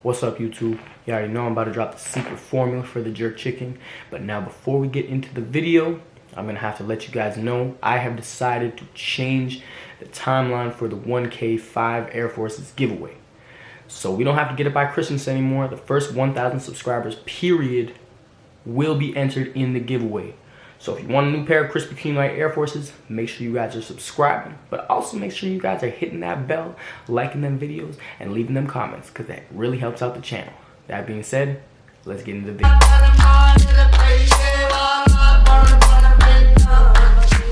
What's up, YouTube? You already know I'm about to drop the secret formula for the jerk chicken. But now before we get into the video, I'm gonna have to let you guys know I have decided to change the timeline for the 1K 5 Air Forces giveaway. So we don't have to get it by Christmas anymore. The first 1,000 subscribers, period, will be entered in the giveaway. So if you want a new pair of crispy clean white Air Forces, make sure you guys are subscribing. But also make sure you guys are hitting that bell, liking them videos, and leaving them comments, because that really helps out the channel. That being said, let's get into the video.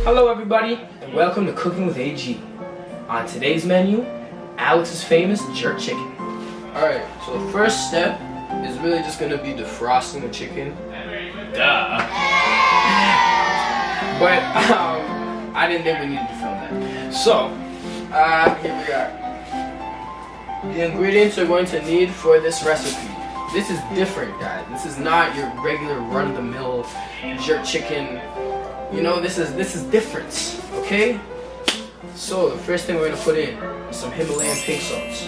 Hello everybody, and welcome to Cooking with AG. On today's menu, Alex's famous jerk chicken. Alright, so the first step is really just going to be defrosting the chicken. Duh. But I didn't think we needed to film that. So, here we are. The ingredients we're going to need for this recipe. This is different, guys. This is not your regular run-of-the-mill jerk chicken. You know, this is different, okay? So, the first thing we're going to put in is some Himalayan pink salts.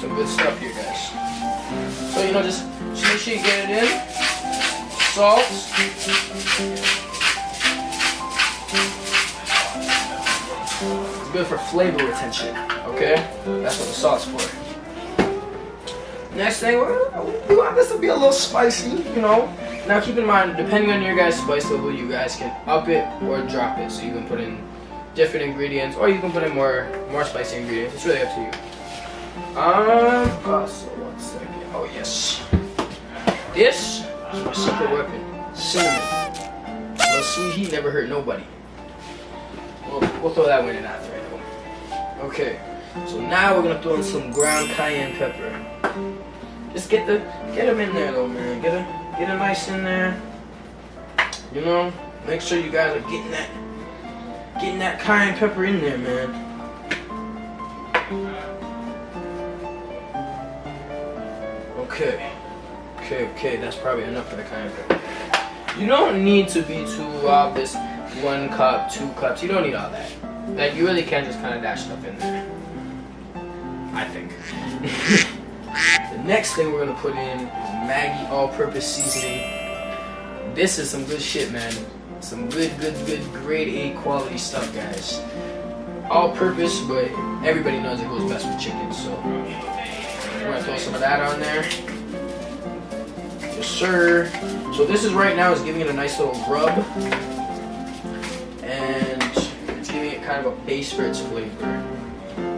Some good stuff here, guys. So, you know, just make sure you get it in. Salt. It's good for flavor retention, okay? That's what the salt's for. Next thing, we want this to be a little spicy, you know? Now keep in mind, depending on your guys' spice level, you guys can up it or drop it. So you can put in different ingredients, or you can put in more spicy ingredients. It's really up to you. So 1 second. Oh yes. This is my secret weapon, cinnamon. Little sweet heat never hurt nobody. We'll throw that one in after, I know. Okay, so now we're gonna throw in some ground cayenne pepper. Just get them in there though, man. Get it nice in there. You know, make sure you guys are getting that cayenne pepper in there, man. Okay, that's probably enough for the cayenne pepper. You don't need to be too obvious. 1 cup, 2 cups. You don't need all that. Like, you really can just kind of dash stuff in there, I think. The next thing we're gonna put in is Maagi all-purpose seasoning. This is some good shit, man. Some good, grade A quality stuff, guys. All-purpose, but everybody knows it goes best with chicken, so we're gonna throw some of that on there. Yes, sir. So this is right now is giving it a nice little rub, and it's giving it kind of a base for its flavor,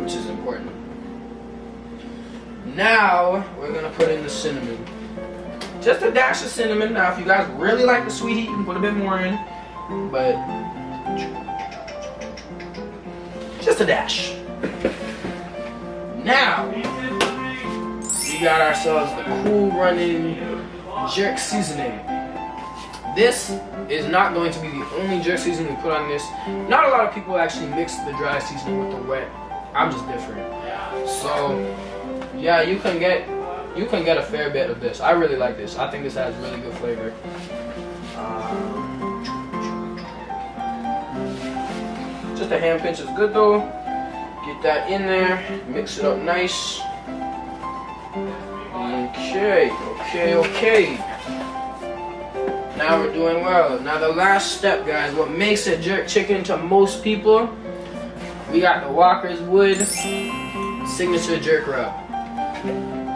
which is important. Now we're gonna put in the cinnamon. Just a dash of cinnamon. Now if you guys really like the sweet heat, you can put a bit more in, but just a dash. Now we got ourselves the Cool Running jerk seasoning. This is not going to be the only jerk seasoning we put on this. Not a lot of people actually mix the dry seasoning with the wet. I'm just different. So yeah, you can get a fair bit of this. I really like this. I think this has really good flavor. Just a hand pinch is good though. Get that in there. Mix it up nice. Okay. Now we're doing well. Now the last step, guys, what makes a jerk chicken to most people, we got the Walker's Wood signature jerk rub.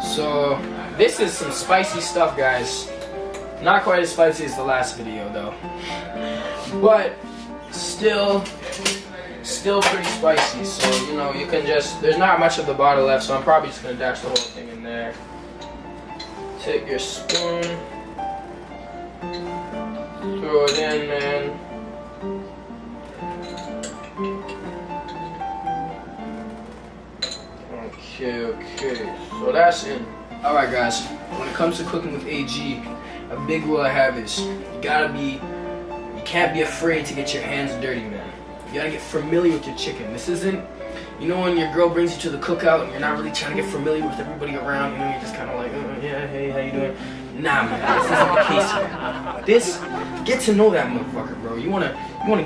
So this is some spicy stuff, guys. Not quite as spicy as the last video though, but still pretty spicy. So you know, you can just, there's not much of the bottle left, so I'm probably just gonna dash the whole thing in there. Take your spoon, throw it in, man. Okay, so that's in. Alright guys, when it comes to cooking with AG, a big rule I have is you can't be afraid to get your hands dirty, man. You gotta get familiar with your chicken. This isn't, you know, when your girl brings you to the cookout and you're not really trying to get familiar with everybody around, you know, you're just kind of like, yeah, hey, how you doing? Nah, man, this isn't the case, man. This, get to know that motherfucker, bro. You wanna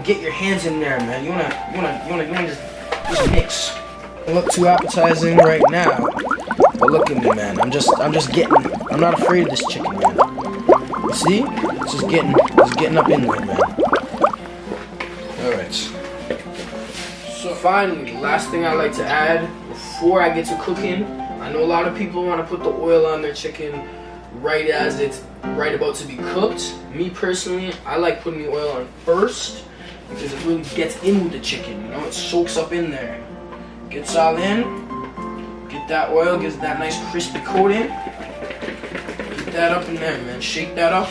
get your hands in there, man. You wanna just mix. Don't look too appetizing right now. But look at me, man. I'm just getting. I'm not afraid of this chicken, man. You see? It's just getting up in there, man. All right. So finally, the last thing I like to add before I get to cooking. I know a lot of people want to put the oil on their chicken right as it's right about to be cooked. Me personally, I like putting the oil on first because it really gets in with the chicken. You know, it soaks up in there, gets all in. Get that oil, gives that nice crispy coating. Get that up in there, man. Shake that up.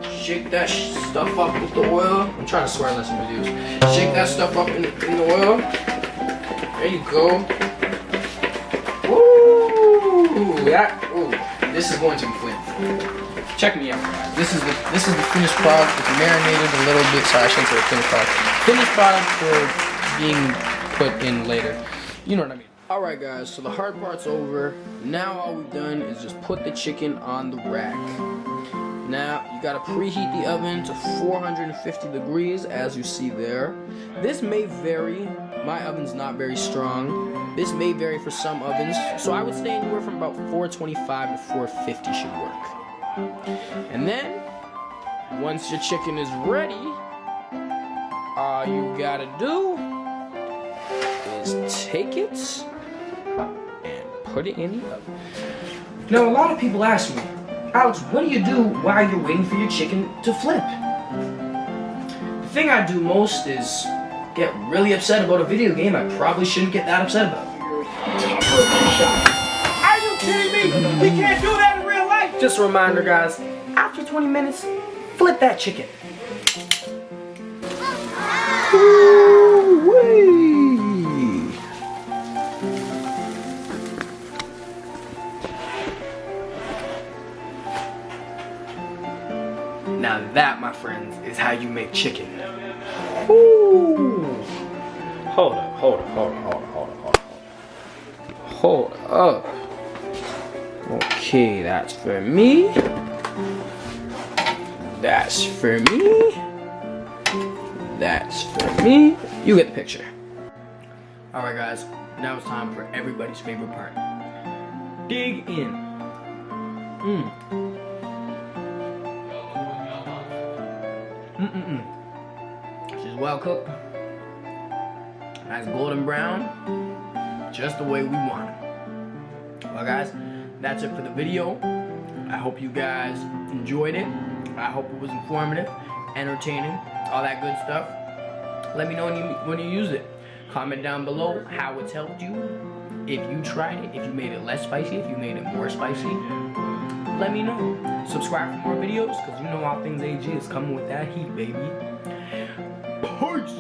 Shake that stuff up with the oil. I'm trying to swear less in videos. Shake that stuff up in the oil. There you go. Ooh, this is going to be flavorful. Check me out, guys. This is the finished product. It's marinated a little bit. Sorry, I shouldn't say the finished product. Finished product for being put in later. You know what I mean. Alright guys, so the hard part's over. Now all we've done is just put the chicken on the rack. Now you gotta preheat the oven to 450 degrees as you see there. This may vary. My oven's not very strong. This may vary for some ovens. So I would say anywhere from about 425 to 450 should work. And then, once your chicken is ready, all you gotta do is take it and put it in the oven. Now a lot of people ask me, Alex, what do you do while you're waiting for your chicken to flip? The thing I do most is get really upset about a video game I probably shouldn't get that upset about. Are you kidding me? We can't do that in real life! Just a reminder guys, after 20 minutes, flip that chicken. Ooh-wee. Now that, my friends, is how you make chicken. Ooh. Hold up. Okay, that's for me. That's for me. That's for me. You get the picture. Alright guys, now it's time for everybody's favorite part. Dig in. She's well cooked. Nice golden brown. Just the way we want it. Well guys, that's it for the video. I hope you guys enjoyed it. I hope it was informative, entertaining, all that good stuff. Let me know when you use it. Comment down below how it's helped you. If you tried it, if you made it less spicy, if you made it more spicy, let me know. Subscribe for more videos, because you know all things AG is coming with that heat, baby. Peace!